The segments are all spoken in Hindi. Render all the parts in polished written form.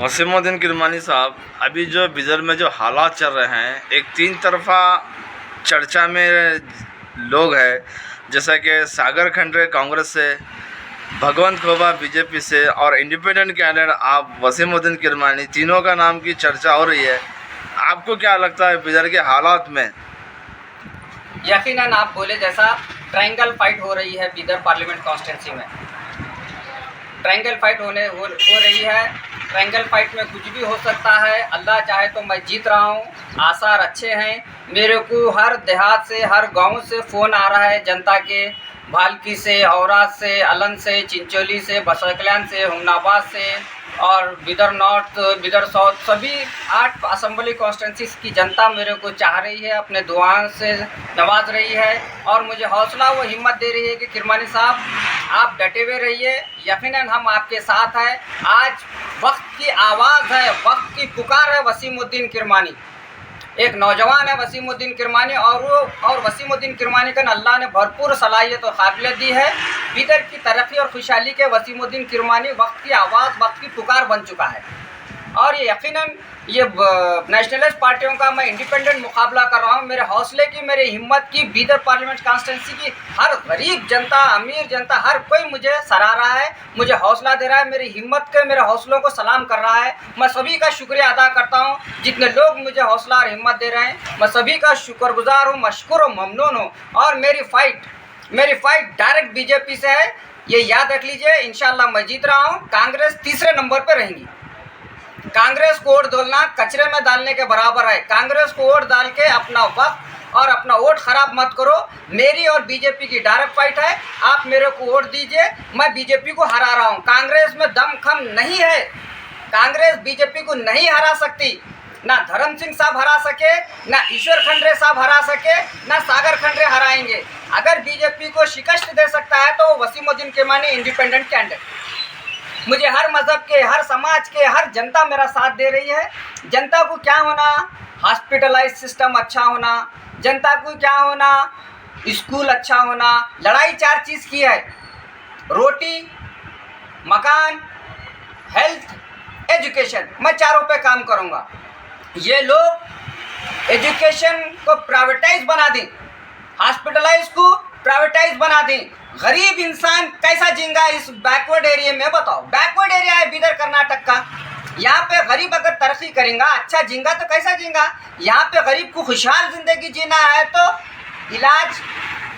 वसीमुद्दीन किरमानी साहब, अभी जो बिदर में जो हालात चल रहे हैं, एक तीन तरफा चर्चा में लोग हैं, जैसा कि सागर खंडरे कांग्रेस से, भगवंत खोबा बीजेपी से और इंडिपेंडेंट कैंडिडेट आप वसीमुद्दीन किरमानी, तीनों का नाम की चर्चा हो रही है। आपको क्या लगता है बिदर के हालात में? यकीनन आप बोले जैसा ट्रायंगल फाइट हो रही है बिदर पार्लियामेंट कॉन्स्टिट्यूंसी में। ट्रायंगल फाइट हो रही है। ट्रायंगल फाइट में कुछ भी हो सकता है। अल्लाह चाहे तो मैं जीत रहा हूँ। आसार अच्छे हैं। मेरे को हर देहात से, हर गांव से फ़ोन आ रहा है जनता के, भालकी से, औराद से, अलन से, चिंचोली से, बसकल्याण से, हुमनाबाद से और बिदर नॉर्थ, बिदर साउथ, सभी 8 असम्बली कॉन्स्टिट्यूंसीज की जनता मेरे को चाह रही है, अपने दुआओं से नवाज रही है और मुझे हौसला व हिम्मत दे रही है कि किरमानी साहब आप डटे हुए रहिए। यकीनन हम आपके साथ हैं। आज वक्त की आवाज़ है, वक्त की पुकार है वसीमुद्दीन किरमानी। एक नौजवान है वसीमुद्दीन किरमानी और वसीमुद्दीन किरमानी का अल्लाह ने भरपूर सलाहियत और काबिलियत दी है। बिदर की तरक्की और खुशहाली के वसीमुद्दीन किरमानी वक्त की आवाज़, वक्त की पुकार बन चुका है और ये यकीनन ये नेशनलिस्ट पार्टियों का मैं इंडिपेंडेंट मुकाबला कर रहा हूँ। मेरे हौसले की, मेरे हिम्मत की, बिदर पार्लियामेंट कॉन्स्टिट्यूंसी की हर गरीब जनता, अमीर जनता, हर कोई मुझे सराह रहा है, मुझे हौसला दे रहा है, मेरी हिम्मत के, मेरे हौसलों को सलाम कर रहा है। मैं सभी का शुक्रिया अदा करता हूँ जितने लोग मुझे हौसला और हिम्मत दे रहे हैं। मैं सभी का शुक्रगुजार हूँ, मशकूर हूँ, ममनून हूँ और मेरी फाइट डायरेक्ट बीजेपी से है। ये याद रख लीजिए। इंशाल्लाह मैं जीत रहा हूँ। कांग्रेस तीसरे नंबर पर रहेंगी। कांग्रेस को वोट डालना कचरे में डालने के बराबर है। कांग्रेस को वोट डाल के अपना वक्त और अपना वोट खराब मत करो। मेरी और बीजेपी की डायरेक्ट फाइट है। आप मेरे को वोट दीजिए, मैं बीजेपी को हरा रहा हूँ। कांग्रेस में दम खम नहीं है। कांग्रेस बीजेपी को नहीं हरा सकती। ना धर्म सिंह साहब हरा सके, ना ईश्वर खंडरे साहब हरा सके, ना सागर खंडरे हराएंगे। अगर बीजेपी को शिकस्त दे सकता है तो वसीमुद्दीन किरमानी इंडिपेंडेंट कैंडिडेट। मुझे हर मज़हब के, हर समाज के, हर जनता मेरा साथ दे रही है। जनता को क्या होना? हॉस्पिटलाइज सिस्टम अच्छा होना। जनता को क्या होना? स्कूल अच्छा होना। लड़ाई 4 चीज़ की है: रोटी, मकान, हेल्थ, एजुकेशन। मैं चारों पे काम करूँगा। ये लोग एजुकेशन को प्राइवेटाइज बना दें, हॉस्पिटलाइज को प्राइवेटाइज बना दें। गरीब इंसान कैसा जींगा इस बैकवर्ड एरिया में? बताओ। बैकवर्ड एरिया है बिदर कर्नाटक का। यहाँ पे गरीब अगर तरक्की करेंगे, अच्छा जींगा तो कैसा जींगा? यहाँ पे गरीब को खुशहाल जिंदगी जीना है तो इलाज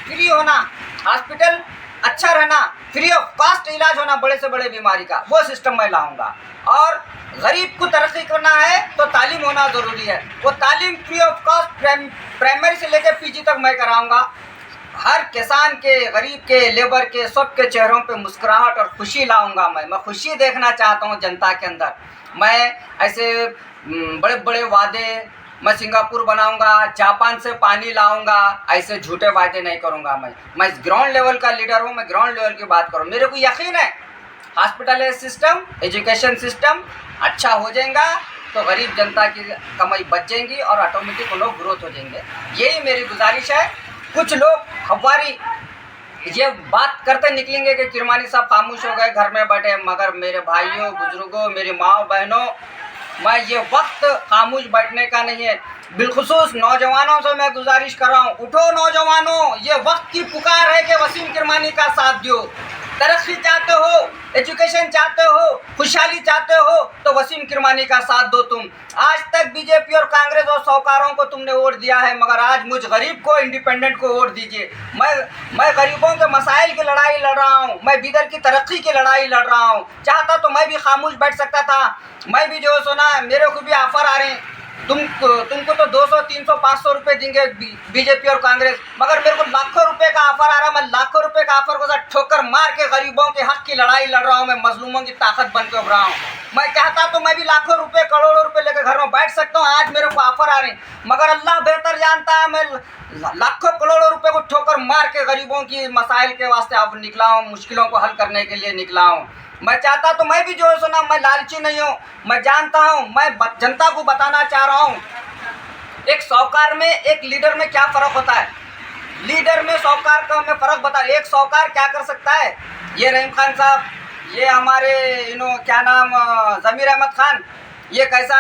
फ्री होना, हॉस्पिटल अच्छा रहना, फ्री ऑफ कॉस्ट इलाज होना बड़े से बड़े बीमारी का, वो सिस्टम मैं लाऊंगा। और गरीब को तरक्की करना है तो तालीम होना ज़रूरी है। वो तालीम फ्री ऑफ कॉस्ट प्राइमरी से लेकर पीजी तक मैं कराऊंगा। हर किसान के, गरीब के, लेबर के, सबके चेहरों पे मुस्कुराहट और खुशी लाऊंगा। मैं खुशी देखना चाहता हूँ जनता के अंदर। मैं ऐसे बड़े बड़े वादे, मैं सिंगापुर बनाऊंगा, जापान से पानी लाऊंगा, ऐसे झूठे वादे नहीं करूंगा। मैं ग्राउंड लेवल का लीडर हूँ। मैं ग्राउंड लेवल की बात करूँ। मेरे को यकीन है हॉस्पिटल सिस्टम, एजुकेशन सिस्टम अच्छा हो जाएगा तो गरीब जनता की कमाई बच जाएंगी और ऑटोमेटिक लोग ग्रोथ हो जाएंगे। यही मेरी गुजारिश है। कुछ लोग हवारी ये बात करते निकलेंगे कि किरमानी साहब खामोश हो गए, घर में बैठे, मगर मेरे भाइयों, बुजुर्गों, मेरी माँ बहनों, मैं ये वक्त खामोश बैठने का नहीं है। बिलखुसूस नौजवानों से मैं गुजारिश कर रहा हूँ, उठो नौजवानों, ये वक्त की पुकार है कि वसीम किरमानी का साथ दो। तरक्की चाहते हो, एजुकेशन चाहते हो, खुशहाली चाहते हो तो वसीम किरमानी का साथ दो तुम। आज तक बीजेपी और कांग्रेस और साहूकारों को तुमने वोट दिया है, मगर आज मुझ गरीब को, इंडिपेंडेंट को वोट दीजिए। मैं गरीबों के मसाइल की लड़ाई लड़ रहा हूँ। मैं बिदर की तरक्की की लड़ाई लड़ रहा हूँ। चाहता तो मैं भी खामोश बैठ सकता था। मैं भी जो सुना, मेरे को भी ऑफर आ रहे हैं, तुमको तो 200, 300, 500 रुपये देंगे बीजेपी और कांग्रेस, मगर मेरे को लाखों रुपए का ऑफर आ रहा है। मैं लाखों रुपए का ऑफर को साथ ठोकर मार के गरीबों के हक की लड़ाई लड़ रहा हूँ। मैं मजलूमों की ताकत बन के उभरा हूँ। मैं चाहता तो मैं भी लाखों रुपए, करोड़ों रुपए लेकर घर में बैठ सकता हूँ। आज मेरे को ऑफर आ रहे हैं, मगर अल्लाह बेहतर जानता है मैं लाखों करोड़ों रुपए को ठोकर मार के गरीबों की मसाइल के वास्ते अब निकला हूँ, मुश्किलों को हल करने के लिए निकला हूँ। मैं चाहता तो मैं भी जो सुना, मैं लालची नहीं हूँ। मैं जानता हूँ, मैं जनता को बताना चाह रहा हूँ एक साहूकार में, एक लीडर में क्या फ़र्क होता है। लीडर में, साहूकार का में फ़र्क बता। एक साहूकार क्या कर सकता है? ये रहीम खान साहब, ये हमारे क्या नाम ज़मीर अहमद खान, ये कैसा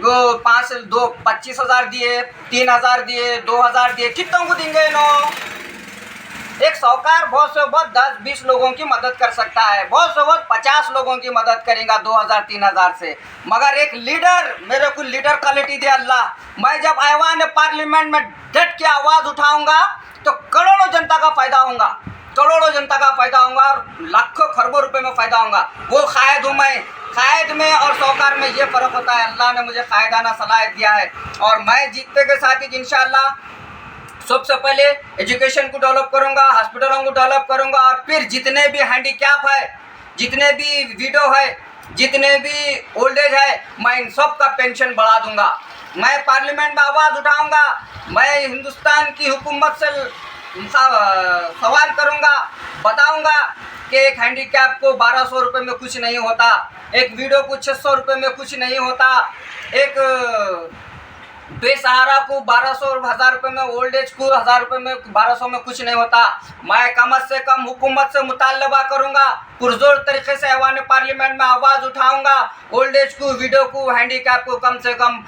वो 25,000 दिए, 3,000 दिए, 2,000 दिए, कितनों को देंगे इनो? एक साहूकार बहुत से बहुत 10-20 लोगों की मदद कर सकता है, बहुत से बहुत 50 लोगों की मदद करेगा 2,000-3,000 से, मगर एक लीडर, मेरे को लीडर क्वालिटी दे अल्लाह। मैं जब ऐवान पार्लियामेंट में डट के आवाज़ उठाऊंगा तो करोड़ों जनता का फायदा होगा, करोड़ों जनता का फायदा होगा और लाखों खरबों रुपए में फायदा होगा। वो कायद हूँ मैं, कायद में और साहूकार में ये फ़र्क होता है। अल्लाह ने मुझे कायदाना सलाहियत दिया है और मैं जीतने के साथ ही इंशाअल्लाह सबसे पहले एजुकेशन को डेवलप करूंगा, हॉस्पिटलों को डेवलप करूंगा और फिर जितने भी हैंडीकैप है, जितने भी विडो है, जितने भी ओल्ड एज है, मैं इन सब का पेंशन बढ़ा दूंगा। मैं पार्लियामेंट में आवाज़ उठाऊंगा, मैं हिंदुस्तान की हुकूमत से सवाल करूंगा, बताऊंगा कि एक हैंडीकैप को 1,200 रुपये में कुछ नहीं होता, एक विडो को 600 रुपये में कुछ नहीं होता, एक बेसहारा को 1,200 1,000 रुपये में, ओल्ड एज को 1,000 रुपये में, 1,200 में कुछ नहीं होता। मैं कम से कम हुकूमत से मुतालबा करूंगा, पुरजोर तरीके से ऐवान पार्लियामेंट में आवाज़ उठाऊंगा, ओल्ड एज को, विडो को, हैंडीकैप को कम से कम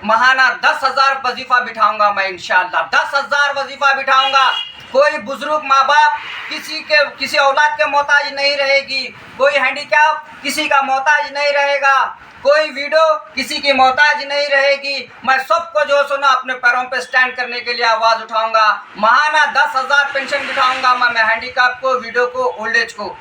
महाना 10,000 वजीफ़ा बिठाऊंगा मैं इंशाअल्लाह, 10,000 वजीफ़ा बिठाऊंगा। कोई बुजुर्ग माँ बाप किसी औलाद के मोहताज नहीं रहेगी, कोई हैंडीकैप किसी का मोहताज नहीं रहेगा, कोई विडो किसी की मोहताज नहीं रहेगी। मैं सबको जो सुना अपने पैरों पे स्टैंड करने के लिए आवाज़ उठाऊंगा, महाना 10,000 पेंशन बिठाऊंगा मैं हैंडीकैप को, विडो को, ओल्ड एज को।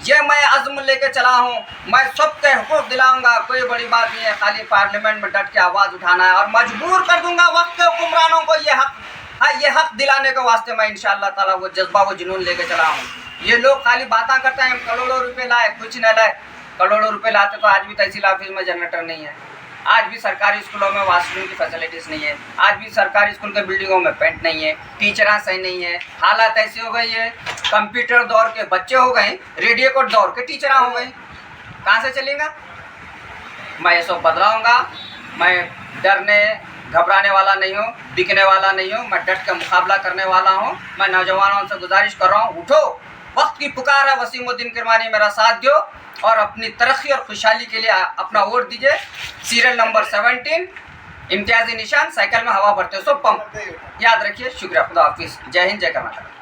ये मैं अज़्म लेके चला हूँ, मैं सबके हुकूक दिलाऊंगा, कोई बड़ी बात नहीं है, खाली पार्लियामेंट में डट के आवाज़ उठाना है और मजबूर कर दूंगा वक्त के हुक्मरानों को ये हक दिलाने के वास्ते मैं इंशाअल्लाह ताला वो जज्बा वो जुनून लेके चला हूँ। ये लोग खाली बातें करते हैं, करोड़ों रुपए लाए, कुछ नहीं लाए। करोड़ों रुपए लाते तो आज भी तहसील ऑफिस में जनरेटर नहीं है, आज भी सरकारी स्कूलों में वॉशरूम की फैसिलिटीज़ नहीं है, आज भी सरकारी स्कूल के बिल्डिंगों में पेंट नहीं है, टीचरां सही नहीं है, हालात ऐसी हो गई है, कंप्यूटर दौर के बच्चे हो गए, रेडियो कोड दौर के टीचरां हो गए, कहाँ से चलेगा? मैं ये सब बदलाऊँगा, मैं डरने घबराने वाला नहीं हूँ, बिकने वाला नहीं हूँ, मैं डट के मुकाबला करने वाला हूँ। मैं नौजवानों से गुजारिश कर रहा हूँ, उठो, वक्त की पुकार है, वसीमुद्दीन किरमानी मेरा साथ दो और अपनी तरक्की और खुशहाली के लिए अपना वोट दीजिए। सीरियल नंबर 17 इम्तियाजी निशान, साइकिल में हवा भरते हो, सब पंप याद रखिए। शुक्रिया, खुदा हाफिज़, जय हिंद, जय कर्नाटक।